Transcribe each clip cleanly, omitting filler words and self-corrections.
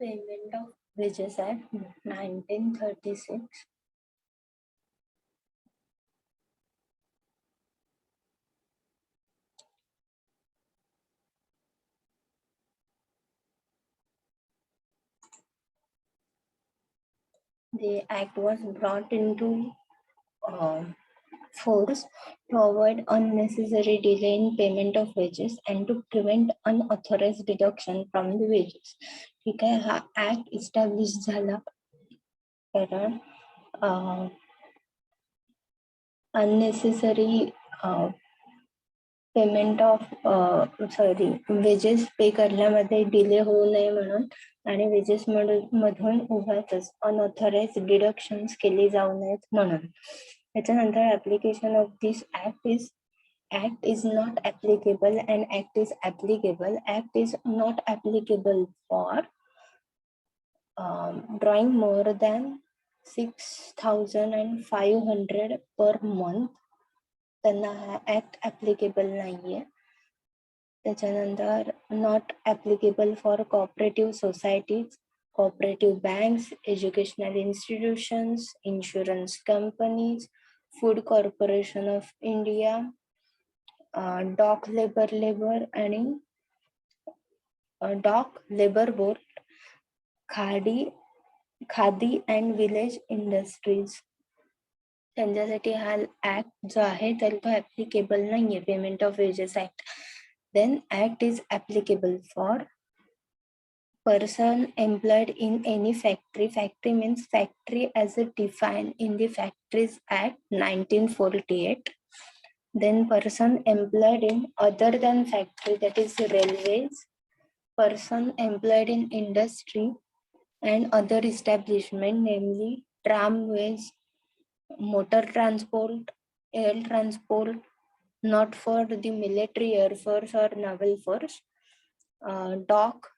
Payment of Wages Act 1936. The act was brought into force to avoid unnecessary delay in payment of wages and to prevent unauthorized deduction from the wages. ठीक आहे, हा act establish झाला कारण unnecessary payment of wages पे करण्यामध्ये delay होऊ नये म्हणून आणि वेजेस मधून उगाचच अनऑथराइज डिडक्शन्स केली जाऊ नयेत म्हणून. त्याच्यानंतर application of this act is not applicable and act is applicable. Act is not applicable for drawing more than 6,500 per month. त्यांना हा ऍक्ट ऍप्लिकेबल नाहीये. त्याच्यानंतर not applicable for cooperative societies, cooperative banks, educational institutions, insurance companies, food corporation of India, dock labour आणि dock labour board, khadi and village industries, त्यांच्यासाठी हा act जो आहे तर तो ऍप्लिकेबल नाहीये, payment of wages act. Then act is applicable for person employed in any factory. Factory means factory as defined in the Factories Act 1948. Then person employed in other than factory, that is railways, person employed in industry and other establishment, namely tramways, motor transport, air transport, not for the military, air force or naval force, dock,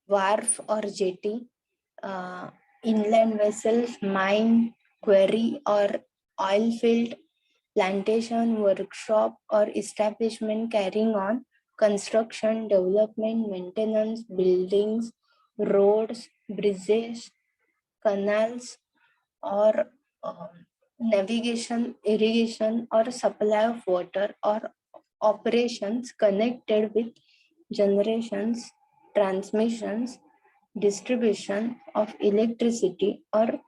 wharf or jetty, inland vessels, mine, quarry or oil field, plantation, workshop or establishment carrying on construction, development, maintenance, buildings, roads, bridges, canals, or navigation, irrigation or supply of water, or operations connected with generations, transmissions, distribution of electricity or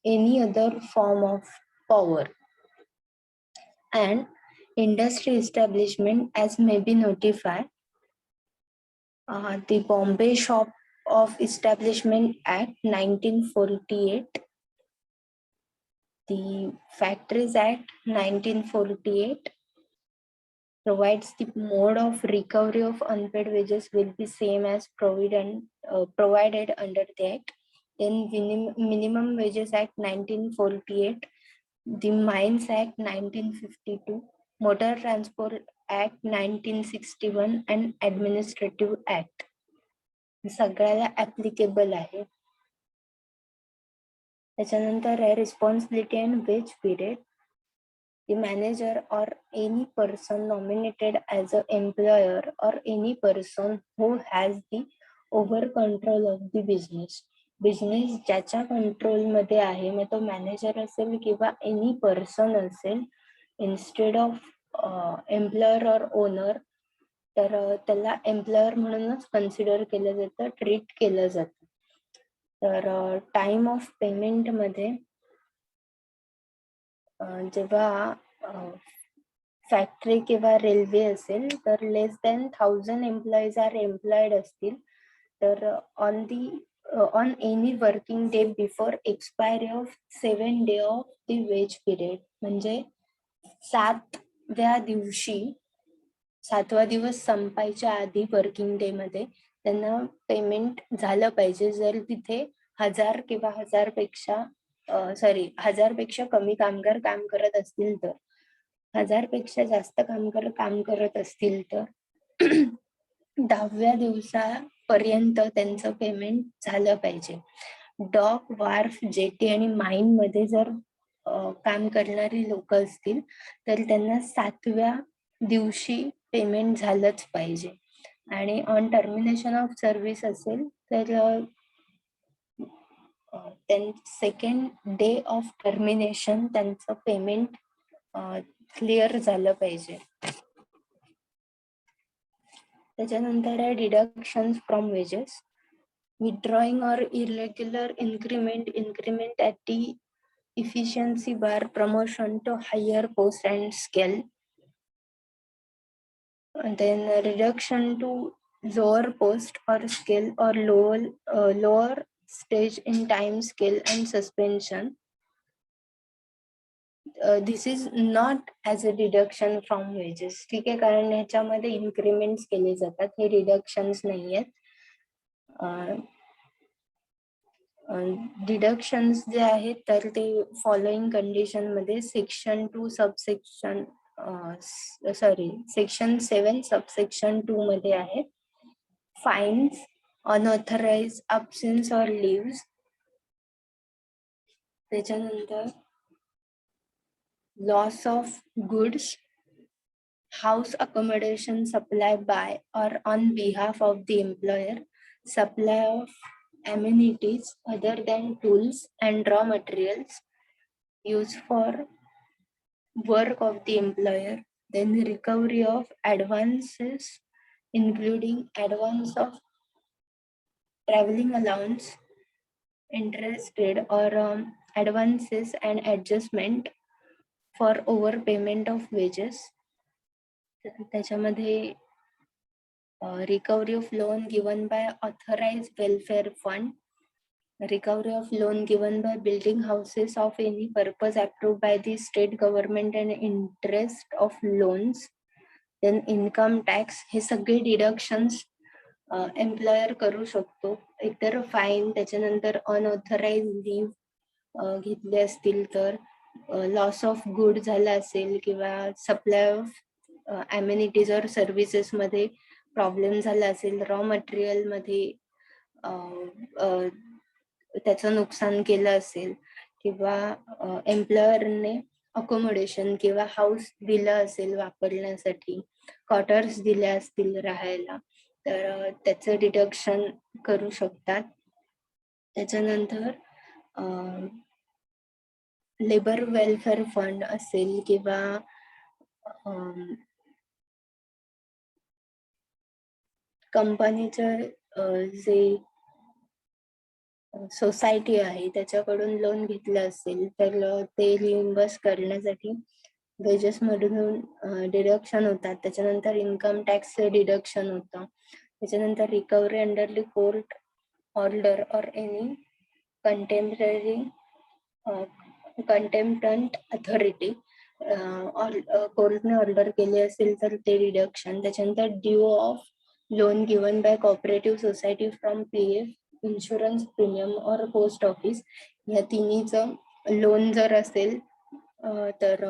any other form of power, and industry establishment as may be notified. The Bombay Shop of Establishment Act 1948, the Factories Act 1948 provides the mode of recovery of unpaid wages will be same as provided under the act. Then Minimum Wages Act 1948, the Mines Act 1952, Motor Transport Act 1961 and Administrative Act सगळ्याला applicable आहे. त्याच्यानंतर आहे responsibility and wage period. The manager or any person nominated as an employer or any person who has the over control of the business. Business ज्याच्या control मध्ये आहे, मग तो manager असेल किंवा एनी पर्सन असेल, इन्स्टेड ऑफ एम्प्लॉयर और owner, तर त्याला एम्प्लॉयर म्हणूनच कन्सिडर केलं जातं, ट्रीट केलं जातं. तर टाइम ऑफ पेमेंट मध्ये जेव्हा फॅक्टरी किंवा रेल्वे असेल तर less than 1000 employees are employed असतील तर on any working day before expiry of 7 day of the wage period, म्हणजे 7व्या दिवस संपायच्या आधी वर्किंग डे मध्ये त्यांना पेमेंट झालं पाहिजे. जर तिथे 1000 किंवा 1000 पेक्षा कमी कामगार काम करत असतील तर, 1000 पेक्षा जास्त कामगार काम करत असतील तर 10व्या दिवसापर्यंत त्यांचं पेमेंट झालं पाहिजे. डॉक, वार्फ, जेटी आणि माइन मध्ये जर काम करणारी लोक असतील तर त्यांना 7व्या दिवशी पेमेंट झालंच पाहिजे. आणि ऑन टर्मिनेशन ऑफ सर्व्हिस असेल तर then second day of termination त्यांचं पेमेंट क्लिअर झालं पाहिजे. त्याच्यानंतर आहे deductions from wages. Withdrawing or irregular increment at the efficiency bar, promotion to higher post and scale. And then reduction to lower post or scale or lower stage in time scale and suspension. This is not as a deduction from wages. ठीक आहे, कारण ह्याच्यामध्ये इन्क्रीमेंट्स केले जातात, हे रिडक्शन्स नाही आहेत. Deductions जे आहेत तर ते फॉलोइंग कंडिशन मध्ये सेक्शन 2 सबसेक्शन सेक्शन 7 सबसेक्शन 2 मध्ये आहेत. Fines, unauthorised absence or leaves, त्याच्यानंतर loss of goods, house accommodation supply by or on behalf of the employer, supply of amenities other than tools and raw materials used for work of the employer, then the recovery of advances including advance of traveling allowance, interest paid or advances and adjustment for overpayment of wages. त्याच्यामध्ये recovery of loan given by authorized welfare fund, recovery of loan given by building houses of any purpose approved by the state government and interest of loans, then income tax. हे सगळे deductions employer करू शकतो. एकतर fine, त्याच्यानंतर unauthorized live घेतले असतील तर, loss of good झाला असेल किंवा सप्लाय ऑफ अमेनिटीज और सर्व्हिसेस मध्ये प्रॉब्लेम झाला असेल, रॉ मटेरियल मध्ये त्याचं नुकसान केलं असेल, किंवा एम्प्लॉयरने अकोमोडेशन किंवा हाऊस दिलं असेल वापरण्यासाठी, क्वार्टर्स दिल्या असतील राहायला, तर त्याचं डिडक्शन करू शकतात. त्याच्यानंतर लेबर वेलफेअर फंड असेल किंवा कंपनीचं जे सोसायटी आहे त्याच्याकडून लोन घेतलं असेल तर ते रिइम्बर्स करण्यासाठी वेजेस मधून डिडक्शन होतात. त्याच्यानंतर इन्कम टॅक्स डिडक्शन होतं. त्याच्यानंतर recovery under the court order और एनी कंटेम्पररी कंटेम्प्टंट अथॉरिटी, कोर्टने ऑर्डर केले असेल तर ते डिडक्शन. त्याच्यानंतर due of loan given by cooperative society from PF, insurance premium और पोस्ट ऑफिस, या तिन्हीचं लोन जर असेल तर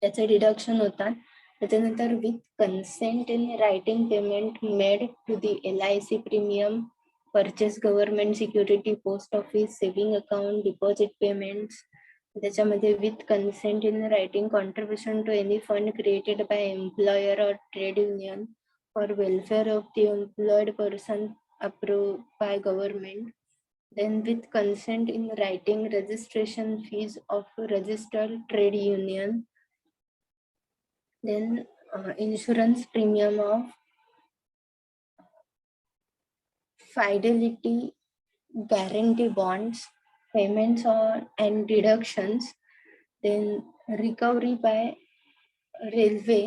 त्याचे डिडक्शन होतात. त्याच्यानंतर with consent in writing payment made to the LIC premium, purchase government security, post office, saving account, deposit payments. त्याच्यामध्ये with consent in writing contribution to any fund created by employer or trade union for welfare of the employed person approved by government, then with consent in writing registration fees of registered trade union, then insurance premium of fidelity guarantee bonds, payments on and deductions, then recovery by railway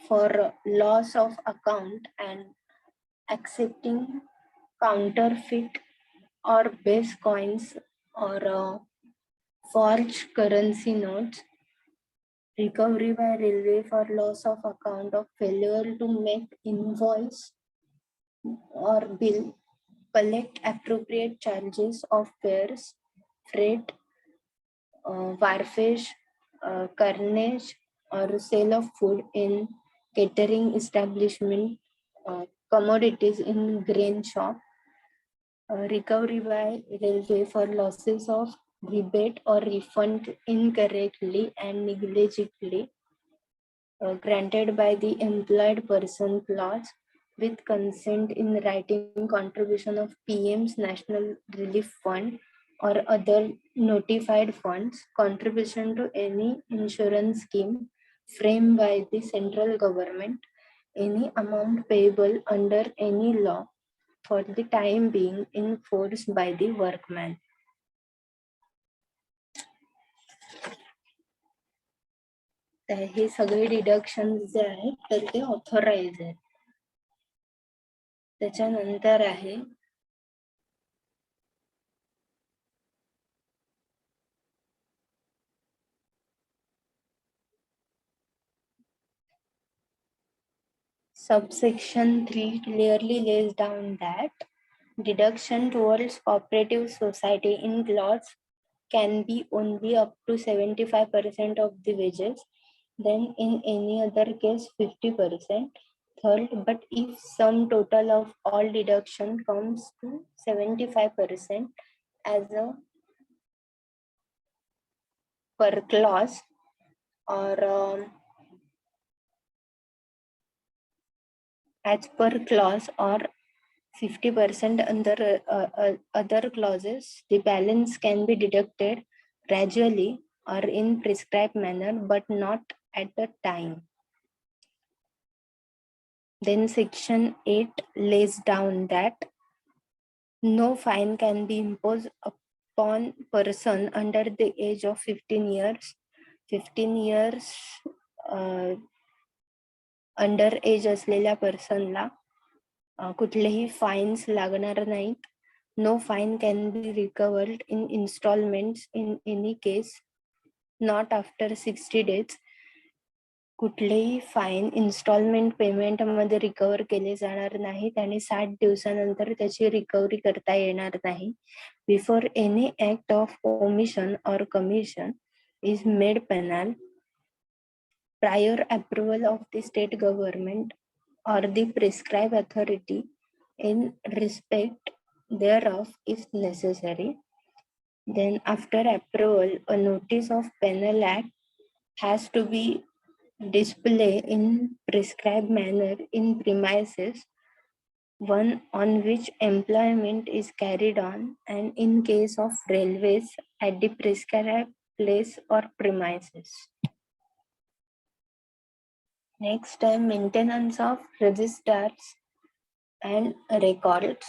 for loss of account and accepting counterfeit or base coins or forged currency notes, recovery by railway for loss of account of failure to make invoice or bill, collect appropriate charges of fares, freight, wharfage, carnage or sale of food in catering establishment, commodities in grain shop, recovery by railway for losses of rebate or refund incorrectly and negligently granted by the employed person clause, with consent in writing contribution of PM's National Relief Fund, or other notified funds, contribution to any insurance scheme framed by the central government, any amount payable under any law for the time being enforced by the workman. तर हे सगळे deductions जे आहेत तर ते authorise आहेत. त्याच्यानंतर आहे subsection 3 clearly lays down that deduction towards cooperative society in laws can be only up to 75% of the wages, then in any other case 50%. Third, but if sum total of all deduction comes to 75% as a per clause or as per clause or 50% under other clauses, the balance can be deducted gradually or in prescribed manner, but not at the time. Then section 8 lays down that no fine can be imposed upon person under the age of 15 years. 15 years under age असलेल्या पर्सनला कुठलेही fines लागणार नाहीत. No fine can be recovered in instalments in any case not after 60 days. कुठलेही fine instalment payment मध्ये recover केले जाणार नाहीत आणि 60 दिवसानंतर त्याची रिकव्हरी करता येणार नाही. Before any act of omission or commission is made penal, prior approval of the state government or the prescribed authority in respect thereof is necessary. Then after approval, a notice of penal act has to be displayed in prescribed manner in premises, one on which employment is carried on, and in case of railways at the prescribed place or premises. Next, maintenance of registers and records.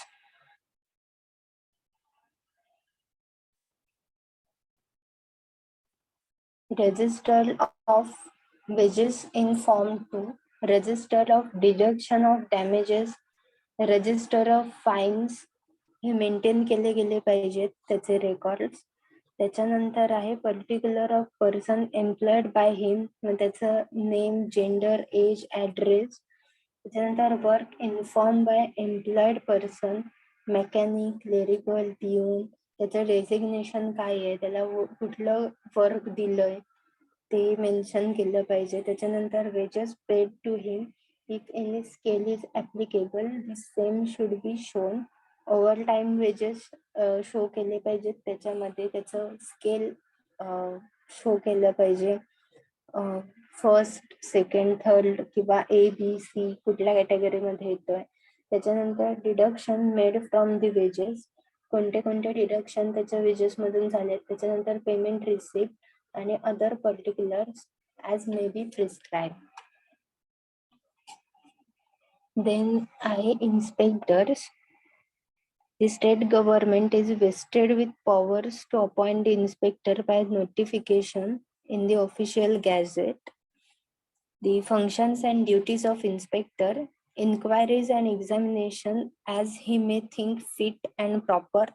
Register of wages in Form 2, register of deduction of damages, register of fines हे maintain केले गेले पाहिजेत त्याचे records. त्याच्यानंतर आहे particular of person employed by him, मग त्याचं name, gender, age, address. त्याच्यानंतर work inform by employed person, mechanic, clerical, peon, त्याचं डेसिग्नेशन काय आहे, त्याला कुठलं वर्क दिलंय ते मेन्शन केलं पाहिजे. त्याच्यानंतर wages paid to him, if any scale is applicable the same should be shown. Overtime wages show केले पाहिजेत, त्याच्यामध्ये त्याचं स्केल शो केलं पाहिजे. फर्स्ट, सेकंड, थर्ड किंवा ABC कुठल्या कॅटेगरीमध्ये येतोय. त्याच्यानंतर deduction made from the wages, कोणते कोणते डिडक्शन त्याच्या वेजेस मधून झालेत. त्याच्यानंतर पेमेंट रिसिप्ट आणि other particulars as may be prescribe. Then आहे inspectors. The state government is vested with powers to appoint the inspector by notification in the official gazette. The functions and duties of inspector: inquiries and examination as he may think fit and proper.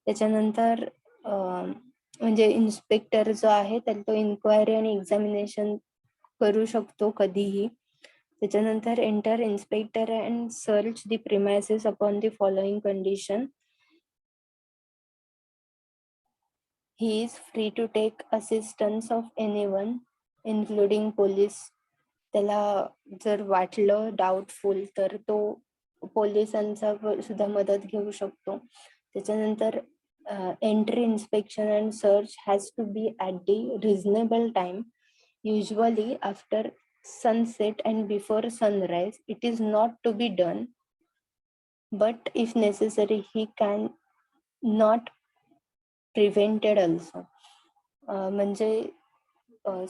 त्याच्यानंतर म्हणजे inspector जो आहे तर तो inquiry आणि examination करू शकतो कधीही. त्याच्यानंतर enter inspector and search the premises upon the following condition. He is free to take assistance of anyone, including police. त्याला जर वाटलं डाऊटफुल तर तो पोलिसांचा सुद्धा मदत घेऊ शकतो. त्याच्यानंतर entry, inspection and search has to be at the reasonable time, usually after sunset and before sunrise. It is not to be done, but if necessary he can not prevented also. म्हणजे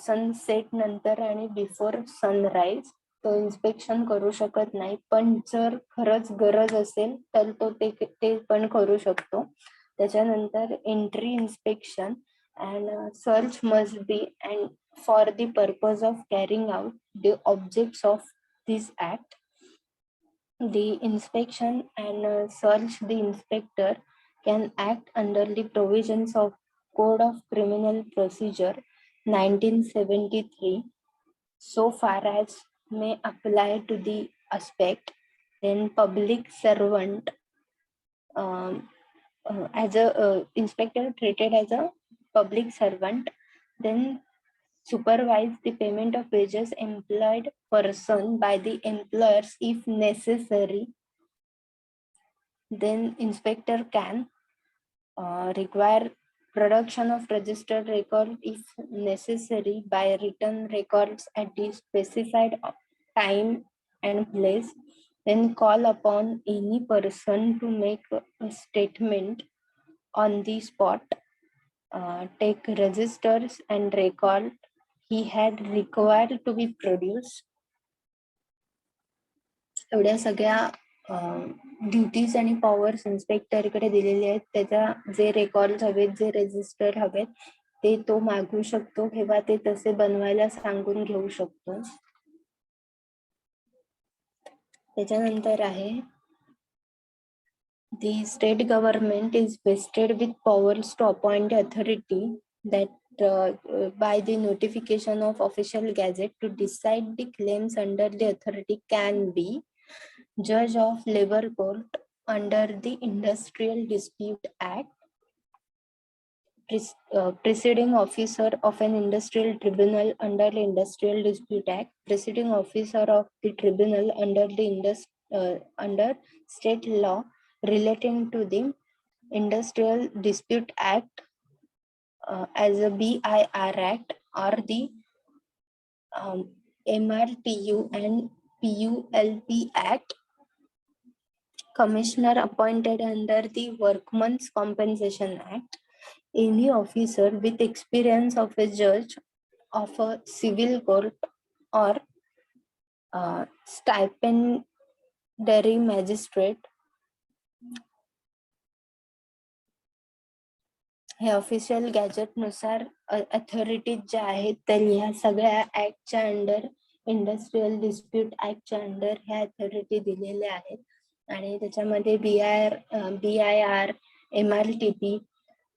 sunset नंतर आणि before sunrise तो inspection करू शकत नाही, पण जर खरंच गरज असेल तर तो ते पण करू शकतो. त्याच्यानंतर entry inspection and search must be and for the purpose of carrying out the objects of this act. The inspection and search the inspector can act under the provisions of Code of Criminal Procedure 1973 so far as may apply to the aspect. Then public servant as a inspector treated as a public servant, then supervise the payment of wages employed person by the employers if necessary. Then inspector can require production of registered record if necessary by written records at the specified time and place. Then call upon any person to make a statement on the spot, take registers and record he had required to be produced. एवढ्या सगळ्या duties आणि powers इन्स्पेक्टरकडे दिलेले आहेत. त्याच्या जे record हवेत, जे register हवेत ते तो मागू शकतो किंवा ते तसे बनवायला सांगून घेऊ शकतो. त्याच्यानंतर आहे the state government is vested with powers to appoint authority that by the notification of official gazette to decide the claims under the authority can be judge of labor court under the Industrial Dispute Act, presiding officer of an industrial tribunal under the Industrial Dispute Act, presiding officer of the tribunal under the under state law relating to the Industrial Dispute Act as a BIR Act or the MRTU and PULP Act, commissioner appointed under the Workmen's Compensation Act, any officer with experience of a judge of a civil court or stipendary magistrate. हे official gazette नुसार authorities ज्या आहेत तर ह्या सगळ्या ऍक्टच्या under, industrial dispute ऍक्टच्या under ह्या अथॉरिटी दिलेल्या आहेत. आणि त्याच्यामध्ये BIR, MRTP,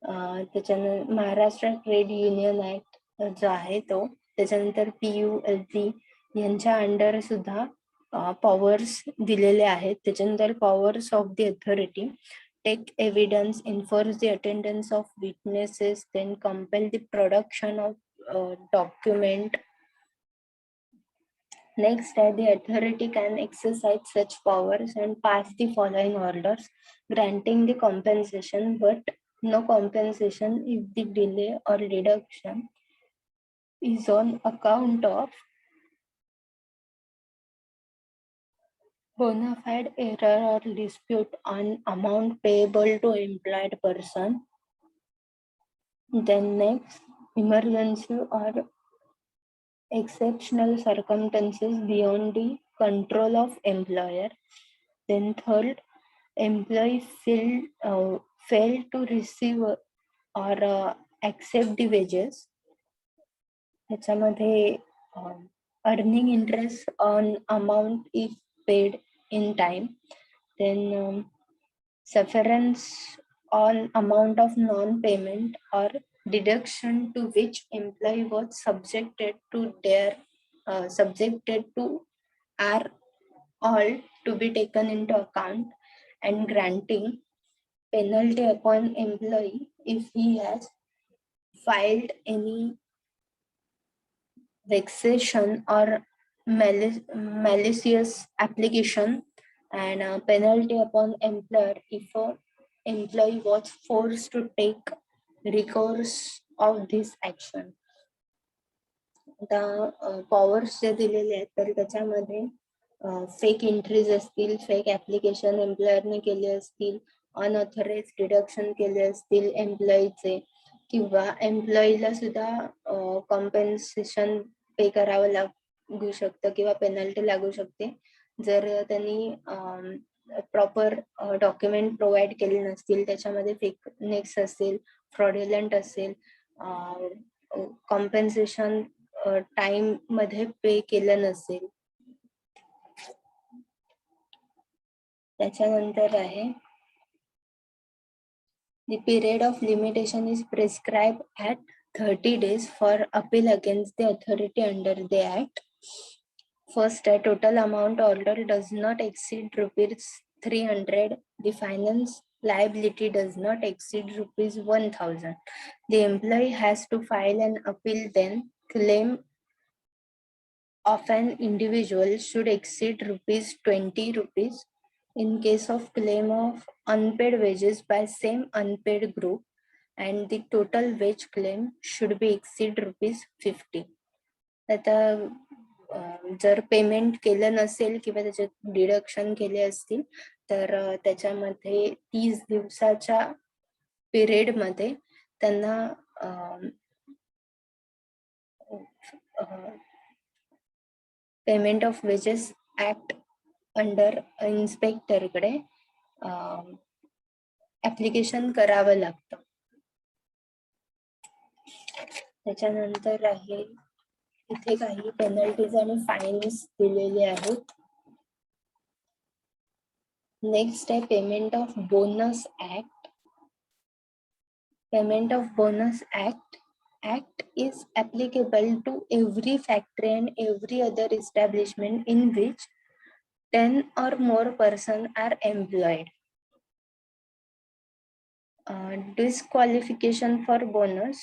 त्याच्यानंतर महाराष्ट्र ट्रेड युनियन ऍक्ट जो आहे तो, त्याच्यानंतर PULP यांच्या अंडर सुद्धा पॉवर्स दिलेले आहेत. त्याच्यानंतर powers of the authority: take evidence, enforce the attendance of witnesses, then compel the production of document. Next, the authority can exercise such powers and pass the following orders: granting the compensation, but no compensation if the delay or reduction is on account of bona fide error or dispute on amount payable to employed person. Then next, emergency or exceptional circumstances beyond the control of employer. Then third, employee failed to receive or accept the wages. त्याच्यामध्ये earning interest on amount if paid in time. Then sufferance on amount of non-payment or deduction to which employee was subjected are all to be taken into account, and granting penalty upon employee if he has filed any vexation or malicious application, and penalty upon employer if a employee was forced to take recourse of this action. आता powers जे दिलेले आहेत तर त्याच्यामध्ये fake entries असतील, fake application एम्प्लॉयरने केले असतील, unauthorized deduction केले असतील एम्प्लॉईचे, किंवा एम्प्लॉईला सुद्धा कॉम्पेन्सेशन पे करावं लागू शकतं किंवा पेनल्टी लागू शकते जर त्यांनी प्रॉपर डॉक्युमेंट प्रोव्हाइड केले नसतील, त्याच्यामध्ये फेकनेस असेल, फ्रॉड्युलंट असेल, कॉम्पेन्सेशन टाइम मध्ये पे केलं नसेल. त्याच्यानंतर आहे the period of limitation is prescribed at 30 days for appeal against the authority under the act. First, a total amount ordered does not exceed rupees 300. The finance liability does not exceed rupees 1000. The employee has to file an appeal, then claim of an individual should exceed rupees 20 rupees. In case of claim of unpaid wages by same unpaid group, and the total wage claim should be exceed rupees 50. आता जर payment केलं नसेल किंवा त्याचे deduction केले असतील तर त्याच्यामध्ये 30 दिवसाच्या पिरियड मध्ये त्यांना payment of wages act under inspector कडे ऍप्लिकेशन करावं लागतं. त्याच्यानंतर आहे इथे काही पेनल्टीज आणि फाईन्स दिलेले आहेत. नेक्स्ट आहे payment of bonus act. Payment of bonus act is applicable to every factory and every other establishment in which 10 or more persons are employed. Disqualification for bonus,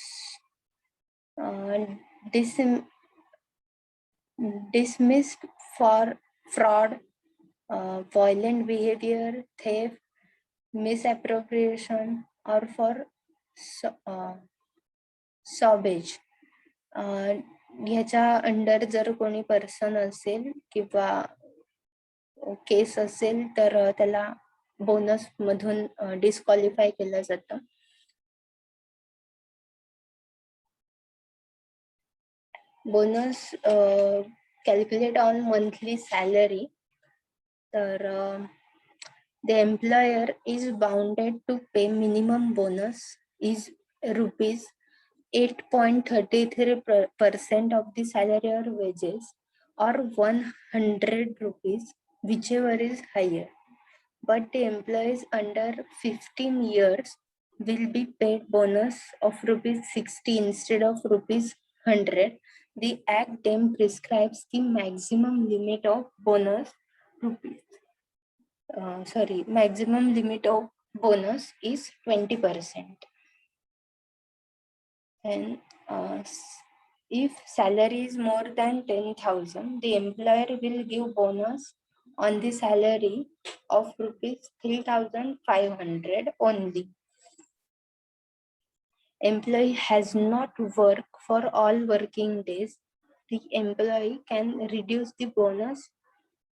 dismissed for fraud, violent behavior, theft, misappropriation, or for सॉबेज. ह्याच्या under जर कोणी person असेल किंवा case असेल तर त्याला bonus मधून disqualify केलं जातं. Bonus calculate on monthly salary. तर the employer is bounded to pay minimum bonus is rupees 8.33% of the salary or wages, or 100 rupees, whichever is higher. But the employees under 15 years will be paid bonus of rupees 60 instead of rupees 100. The act then prescribes the maximum limit of bonus maximum limit of bonus is 20%. And if salary is more than 10,000, the employer will give bonus on the salary of rupees 3,500 only. Employee has not worked for all working days. The employee can reduce the bonus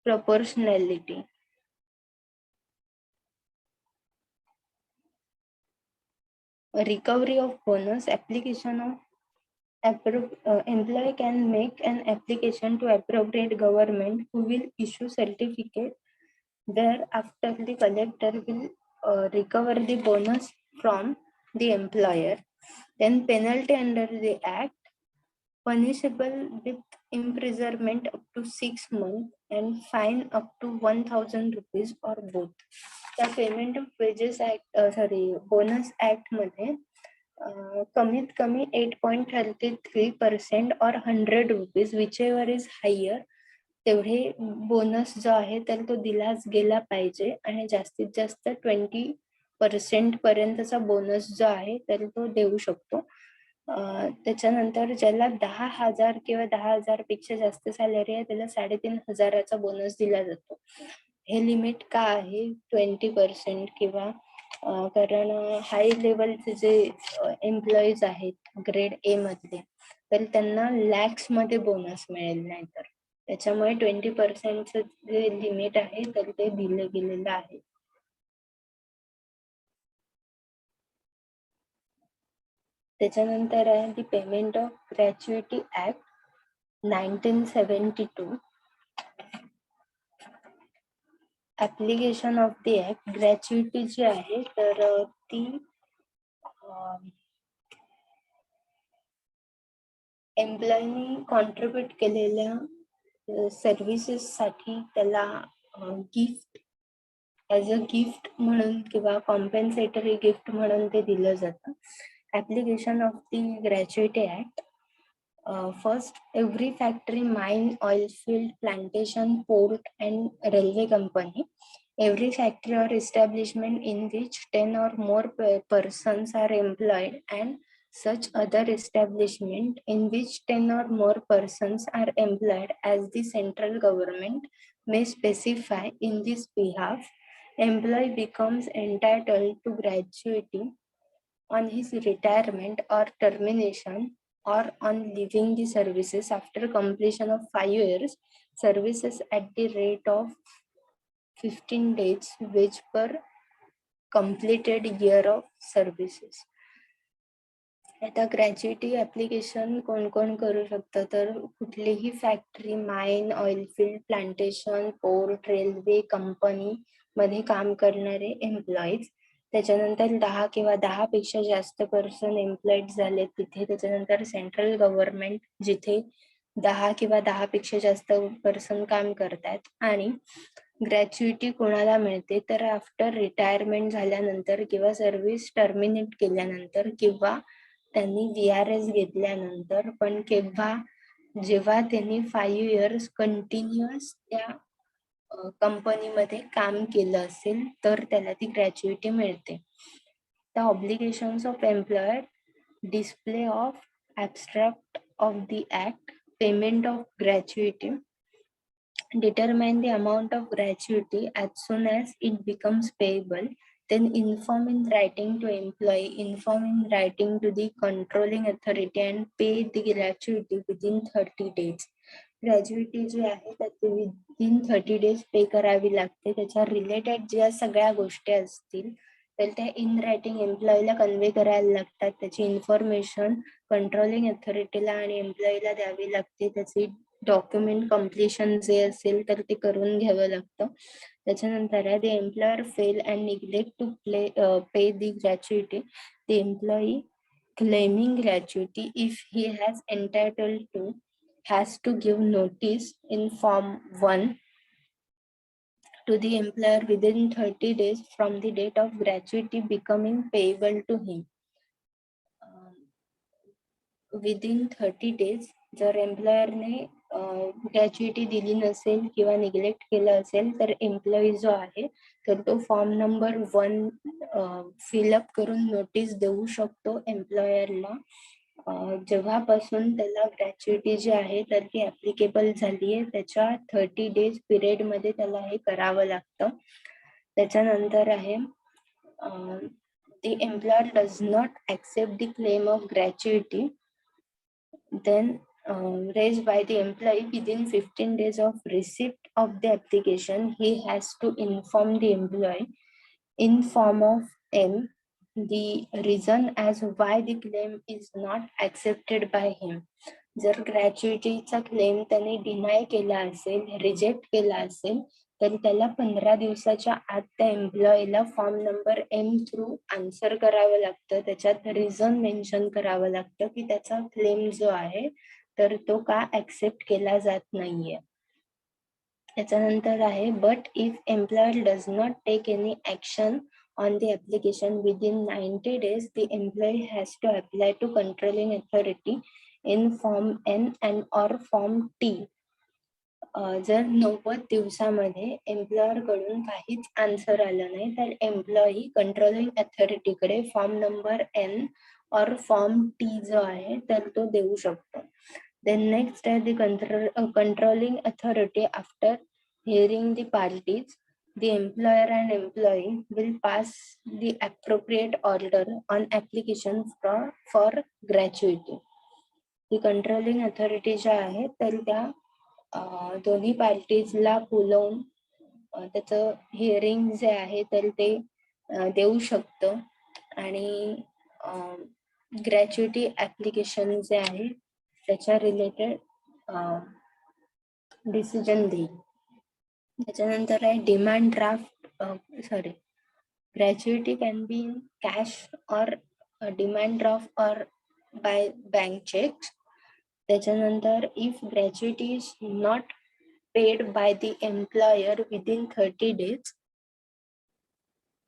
proportionality. A recovery of bonus application of employee can make an application to appropriate government, who will issue certificate thereafter the collector will recover the bonus from the employer. Then penalty under the act, punishable with imprisonment up to 6 months and fine up to 1,000 rupees or both. The payment of wages act bonus act मध्ये कमीत कमी 8.33% or 100 rupees, whichever is higher, तेवढे bonus जो आहे तर तो दिलाच गेला पाहिजे. आणि जास्तीत जास्त 20% पर्यंतचा बोनस जो आहे तर तो देऊ शकतो. त्याच्यानंतर ज्याला 10,000 किंवा 10,000 पेक्षा जास्त सॅलरी आहे त्याला 3,500चा बोनस दिला जातो. हे लिमिट का आहे 20% किंवा कारण हाय लेवलचे जे एम्प्लॉईज आहेत ग्रेड ए मधले तर त्यांना लॅक्स मध्ये बोनस मिळेल नाही तर त्याच्यामुळे 20%चं जे लिमिट आहे तर ते दिलं गेलेलं आहे. त्याच्यानंतर आहे the payment of gratuity act 1972. Application of the act. Gratuity जी आहे तर ती एम्प्लॉयनी कॉन्ट्रीब्यूट केलेल्या सर्व्हिसेस साठी त्याला गिफ्ट ॲज अ गिफ्ट म्हणून किंवा कॉम्पेन्सेटरी गिफ्ट म्हणून ते दिलं जातं. Application of the gratuity act. First, every factory, mine, oil field, plantation, port, and railway company, every factory or establishment in which 10 or more persons are employed, and such other establishment in which 10 or more persons are employed as the central government may specify in this behalf, employee becomes entitled to gratuity on his retirement or termination or on leaving the services after completion of 5 years services at the rate of 15 days wage per completed year of services. आता gratuity application कोण कोण करू शकतं, तर कुठलीही factory, mine, oil field, plantation, port, railway company मध्ये काम करणारे एम्प्लॉईज, त्याच्यानंतर 10 किंवा 10 पेक्षा जास्त पर्सन एम्प्लॉईड झाले तिथे, त्याच्यानंतर सेंट्रल गव्हर्नमेंट जिथे 10 किंवा 10 पेक्षा जास्त पर्सन काम करतात, आणि ग्रॅच्युइटी कोणाला मिळते तर आफ्टर रिटायरमेंट झाल्यानंतर किंवा सर्व्हिस टर्मिनेट केल्यानंतर किंवा त्यांनी VRS घेतल्यानंतर, पण जेव्हा त्यांनी 5 इयर्स कंटिन्युअस त्या कंपनीमध्ये काम केलं असेल तर त्याला ती ग्रॅच्युइटी मिळते. The obligations of employer, display of abstract of the act, payment of gratuity, determine the amount of gratuity as soon as it becomes payable, then inform in writing to employee, inform in writing to the controlling authority and pay the gratuity within 30 days. Gratuity जी आहे ती within 30 days पे करावी लागते. त्याच्या related ज्या सगळ्या गोष्टी असतील तर त्या इन रायटिंग एम्प्लॉईला कन्वे करायला लागतात. त्याची इन्फॉर्मेशन कंट्रोलिंग अथॉरिटीला आणि एम्प्लॉईला द्यावी लागते. त्याची डॉक्युमेंट कम्प्लिशन जे असेल तर ते करून घ्यावं लागतं. त्याच्यानंतर आहे the employer fail and neglect to pay the gratuity, the employee claiming gratuity if he has entitled to has to give notice in form 1 to the employer within 30 days from the date of gratuity becoming payable to him. Within 30 days जर एम्प्लॉयरने gratuity दिली नसेल किंवा neglect केलं असेल तर employee जो आहे तर तो फॉर्म नंबर 1 फिलअप करून नोटीस देऊ शकतो एम्प्लॉयरला. जेव्हापासून त्याला ग्रॅच्युइटी जी आहे तर ती ऍप्लिकेबल झाली आहे त्याच्या 30 डेज पिरियड मध्ये त्याला हे करावं लागतं. त्याच्यानंतर आहे the employer does not accept the claim of gratuity then raised by the employee within 15 days of receipt of the application, he has to inform the employee in form of M the reason as why the claim is not accepted by him. जर ग्रॅच्युइटीचा claim त्याने deny केला असेल, reject केला असेल तर त्याला 15 दिवसाच्या आत त्या एम्प्लॉईला form number M through answer करावं लागतं. त्याच्यात रिझन मेन्शन करावं लागतं की त्याचा क्लेम जो आहे तर तो का ऍक्सेप्ट केला जात नाहीये. त्याच्यानंतर आहे but if employer does not take any action on the application within 90 days, the employee has to apply to controlling authority in form N and or form T. जर 90 दिवसामध्ये एम्प्लॉयर कडून काहीच आन्सर आलं नाही तर एम्प्लॉई कंट्रोलिंग अथॉरिटीकडे form number N और form T जो आहे तर तो देऊ शकतो. Then next the controlling authority after hearing the parties, the employer and employee will pass the appropriate order on application for gratuity. The controlling authority ज्या आहे तर त्या दोन्ही पार्टीजला बोलवून त्याचं हिअरिंग जे आहे तर ते देऊ शकतं आणि ग्रॅच्युटी ऍप्लिकेशन जे आहे त्याच्या रिलेटेड डिसिजन देईल. त्याच्यानंतर आहे demand draft gratuity can be in cash or demand draft or by bank checks. त्याच्यानंतर if gratuity is not paid by the employer within 30 days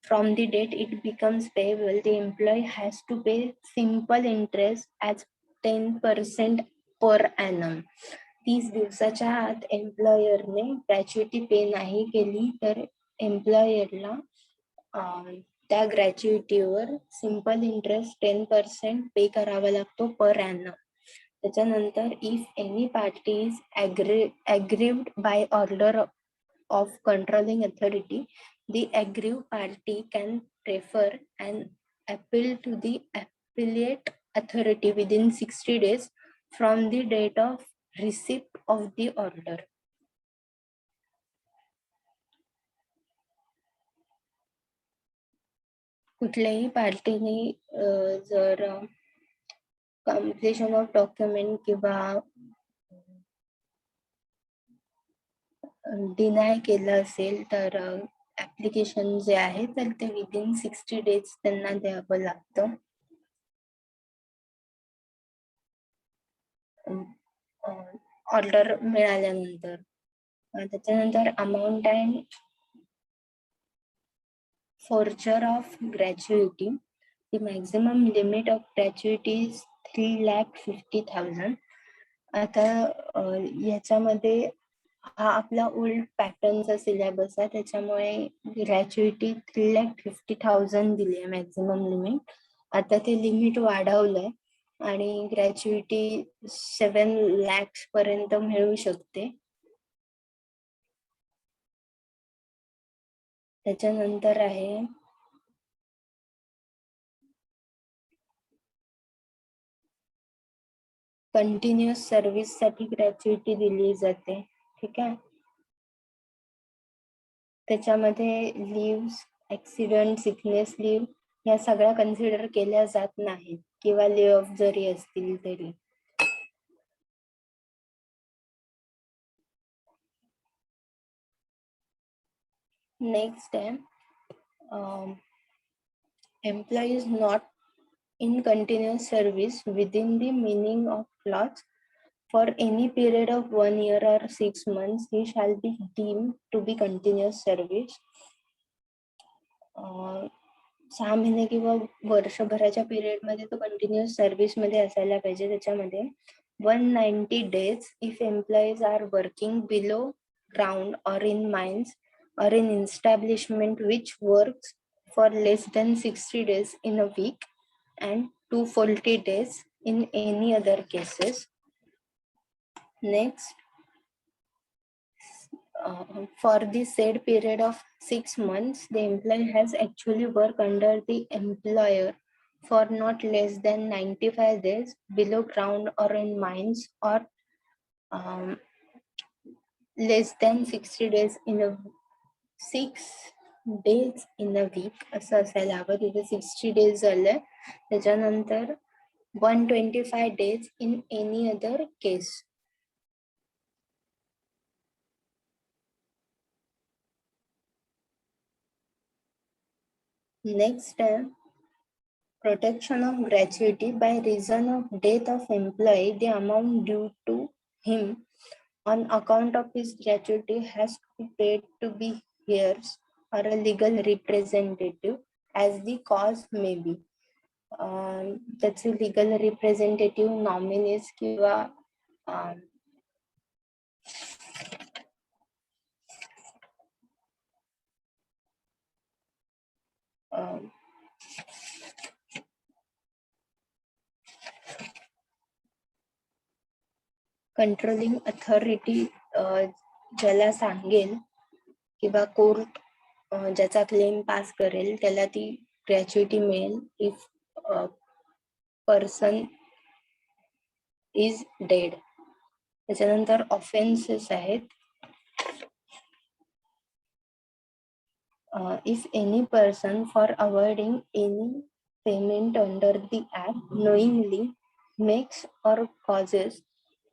from the date it becomes payable, the employee has to pay simple interest as 10% per annum. 30 दिवसाच्या आत एम्प्लॉयरने gratuity पे नाही केली तर एम्प्लॉयरला त्या ग्रॅच्युइटीवर simple interest 10% पे करावा लागतो पर ॲनम. त्याच्यानंतर if any party is aggrieved by order of controlling authority, the aggrieved party can refer an appeal to the appellate authority within 60 days from the date of receipt of the order. कुठल्याही पार्टीने जर completion of document किंवा deny केलं असेल तर application जे आहे तर ते within 60 days त्यांना द्यावं लागतं. ऑर्डर मिळाल्यानंतर. त्याच्यानंतर amount and forfeiture of gratuity. The maximum limit of gratuity is 3,50,000. आता याच्यामध्ये हा आपला ओल्ड पॅटर्नचा सिलेबस आहे त्याच्यामुळे ग्रॅच्युइटी 3,50,000 दिली आहे मॅक्झिमम लिमिट. आता ते लिमिट वाढवलंय आणि ग्रॅच्युइटी 7 lakhs पर्यंत मिळू शकते. त्याच्यानंतर आहे कंटिन्युअस सर्व्हिस साठी ग्रॅच्युइटी दिली जाते. ठीक आहे. त्याच्यामध्ये लिव्ह, ऍक्सिडेंट, सिकनेस लिव्ह या सगळ्या कन्सिडर केल्या जात नाहीत किंवा ले ऑफ जरी असतील तरी. नेक्स्ट आहे employee is not in continuous service within the meaning of clause for any period of 1 year or 6 months, he shall be deemed to be continuous service. 6 महिने किंवा वर्षभराच्या पिरियड मध्ये तो कंटिन्युअस सर्व्हिस मध्ये असायला पाहिजे. त्याच्यामध्ये 190 days if employees are working below ground or in mines or in establishment which works for less than 60 days in a week and 240 days in any other cases. Next, for the said period of 6 months, the employee has actually worked under the employer for not less than 95 days below ground or in mines or less than 60 days in a 6 days in a week असं असायला हवं. तिथे 60 days झालंय. त्याच्यानंतर 125 days in any other case. Next, protection of gratuity by reason of death of employee, the amount due to him on account of his gratuity has to be paid to be heirs or a legal representative as the cause may be. त्याचे legal representative nominees किंवा controlling authority ज्याला सांगेल किंवा court ज्याचा claim पास करेल त्याला ती gratuity मिळेल इफ पर्सन इज डेड. त्याच्यानंतर ऑफेन्सेस आहेत. If any person for avoiding any payment under the act knowingly makes or causes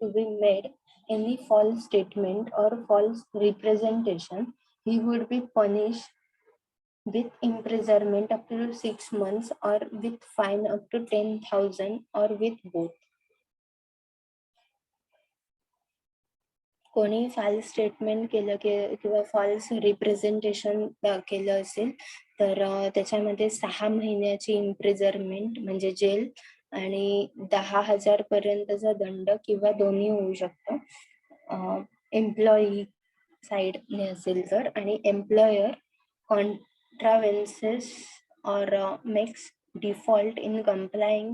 to be made any false statement or false representation, he would be punished with imprisonment up to 6 months or with fine up to 10,000 or with both. कोणी false statement केलं किंवा false representation केलं असेल तर त्याच्यामध्ये 6 महिन्याची imprisonment म्हणजे jail आणि 10,000 पर्यंतचा दंड किंवा दोन्ही होऊ शकतं एम्प्लॉई साइडने असेल तर. आणि employer contravenes or makes default in complying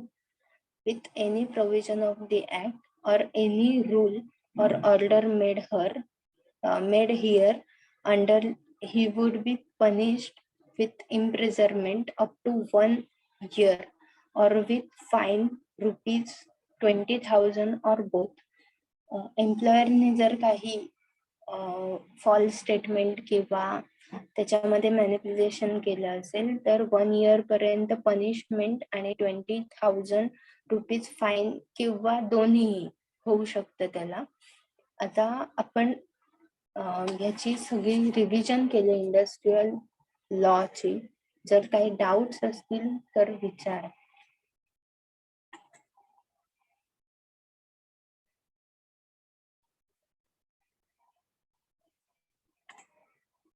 with any provision of the act or any rule or order made here under, he would be punished with imprisonment up to 1 year or with fine rupees 20,000 or both. एम्प्लॉयरने जर काही false statement किंवा त्याच्यामध्ये manipulation केलं असेल तर 1 year पर्यंत punishment आणि 20,000 rupees fine किंवा दोन्ही होऊ शकतं त्याला. आता आपण ह्याची सगळी रिव्हिजन केली इंडस्ट्रियल लॉची. जर काही डाऊट्स असतील तर विचार.